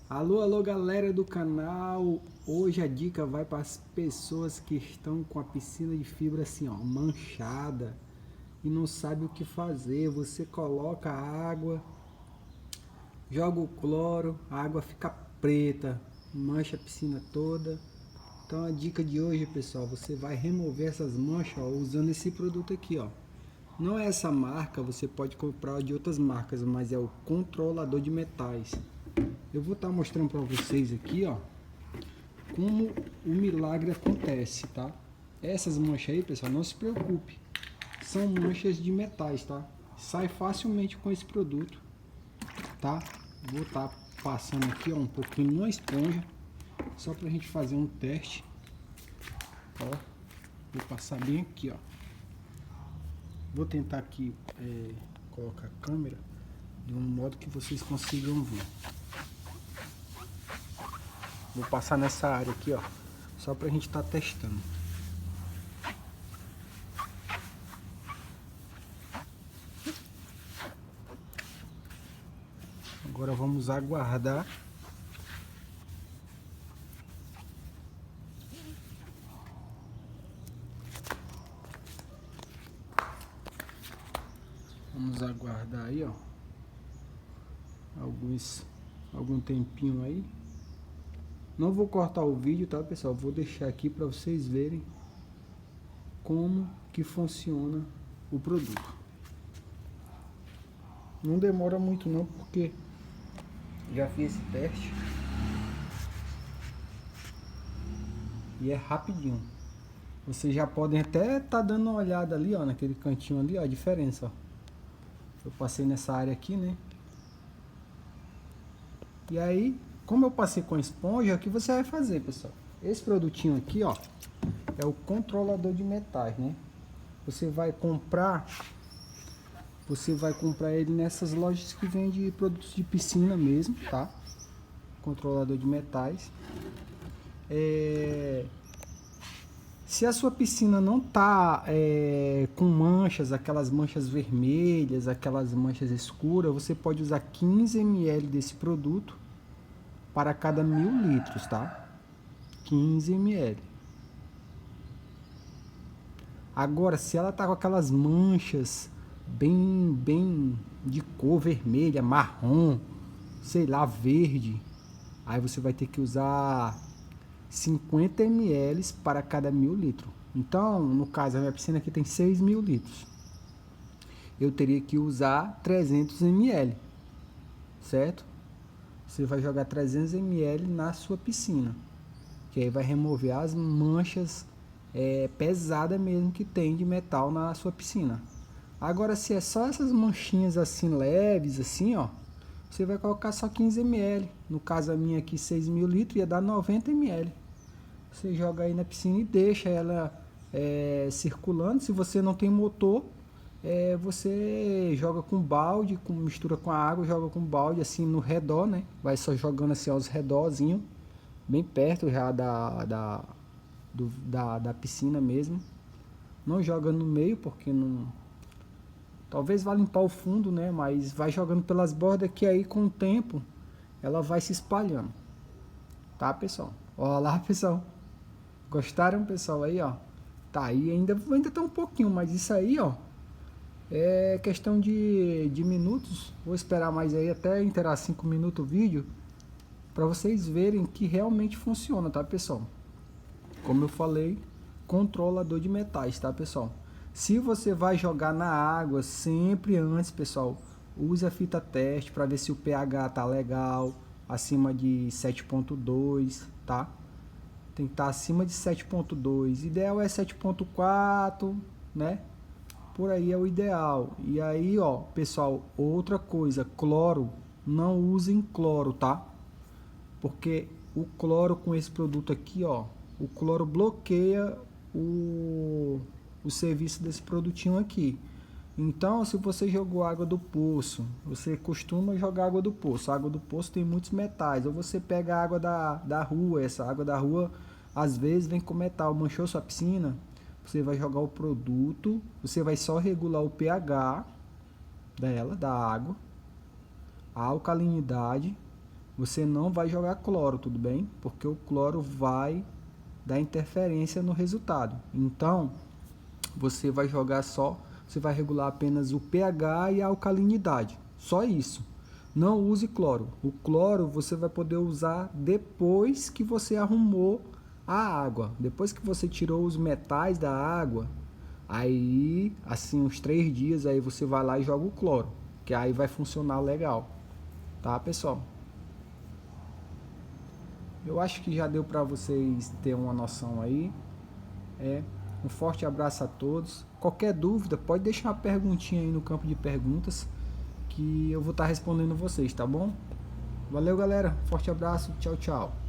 Alô, alô, galera do canal. Hoje a dica vai para as pessoas que estão com a piscina de fibra assim, ó, manchada e não sabe o que fazer. Você coloca a água, joga o cloro, a água fica preta, mancha a piscina toda. Então a dica de hoje, pessoal, você vai remover essas manchas, ó, usando esse produto aqui, ó. Não é essa marca, você pode comprar de outras marcas, mas é o controlador de metais. Eu vou estar mostrando para vocês aqui, ó, como o milagre acontece, tá? Essas manchas aí, pessoal, não se preocupe, são manchas de metais, tá? Sai facilmente com esse produto, tá? Vou estar passando aqui, ó, um pouquinho numa esponja, só pra gente fazer um teste. Ó, vou passar bem aqui, ó. Vou tentar aqui colocar a câmera de um modo que vocês consigam ver. Vou passar nessa área aqui, ó, só pra gente estar testando. Agora vamos aguardar. Vamos aguardar aí, ó, algum tempinho aí. Não vou cortar o vídeo, tá, pessoal? Vou deixar aqui para vocês verem como que funciona o produto. Não demora muito não, porque já fiz esse teste e é rapidinho. Vocês já podem até estar dando uma olhada ali, ó, naquele cantinho ali, ó, a diferença, ó. Eu passei nessa área aqui, né? E aí, como eu passei com a esponja, o que você vai fazer, pessoal? Esse produtinho aqui, ó, é o controlador de metais, né? Você vai comprar ele nessas lojas que vendem produtos de piscina mesmo, tá? Controlador de metais. Se a sua piscina não tá com manchas, aquelas manchas vermelhas, aquelas manchas escuras, você pode usar 15 ml desse produto para cada 1000 litros, tá? 15 ml. Agora, se ela tá com aquelas manchas bem de cor vermelha, marrom, sei lá, verde, aí você vai ter que usar 50 ml para cada 1000 litros. Então, no caso, a minha piscina aqui tem 6.000 litros. Eu teria que usar 300 ml, certo? Você vai jogar 300 ml na sua piscina, que aí vai remover as manchas pesadas mesmo que tem de metal na sua piscina. Agora, se é só essas manchinhas assim leves, assim, ó, você vai colocar só 15 ml. No caso, a minha aqui, 6.000 litros, ia dar 90 ml. Você joga aí na piscina e deixa ela circulando. Se você não tem motor, você joga com balde, mistura com a água, joga com balde assim no redor, né? Vai só jogando assim aos redorzinhos, bem perto já da piscina mesmo. Não joga no meio, porque não... Talvez vá limpar o fundo, né? Mas vai jogando pelas bordas, que aí com o tempo ela vai se espalhando. Tá, pessoal? Olha lá, pessoal. Gostaram, pessoal? Aí, ó. Tá aí, ainda tá um pouquinho, mas isso aí, ó, é questão de minutos. Vou esperar mais aí até inteirar 5 minutos o vídeo, para vocês verem que realmente funciona, tá, pessoal? Como eu falei, controlador de metais, tá, pessoal? Se você vai jogar na água, sempre antes, pessoal, use a fita teste para ver se o pH tá legal, acima de 7,2, tá? Tem que estar acima de 7,2. Ideal é 7,4, né? Por aí é o ideal. E aí, ó, pessoal, outra coisa, cloro, não usem cloro, tá? Porque o cloro com esse produto aqui, ó, o cloro bloqueia o serviço desse produtinho aqui. Então, se você jogou água do poço, você costuma jogar água do poço. A água do poço tem muitos metais. Ou você pega a água da rua, essa água da rua às vezes vem com metal. Manchou sua piscina, você vai jogar o produto, você vai só regular o pH dela, da água, a alcalinidade, você não vai jogar cloro, tudo bem? Porque o cloro vai dar interferência no resultado. Então, você vai jogar só, você vai regular apenas o pH e a alcalinidade, só isso. Não use cloro. O cloro você vai poder usar depois que você arrumou a água. Depois que você tirou os metais da água, aí, assim, uns 3 dias, aí você vai lá e joga o cloro, que aí vai funcionar legal. Tá, pessoal? Eu acho que já deu para vocês ter uma noção aí. Um forte abraço a todos. Qualquer dúvida, pode deixar uma perguntinha aí no campo de perguntas, que eu vou estar respondendo vocês, tá bom? Valeu, galera. Forte abraço. Tchau, tchau.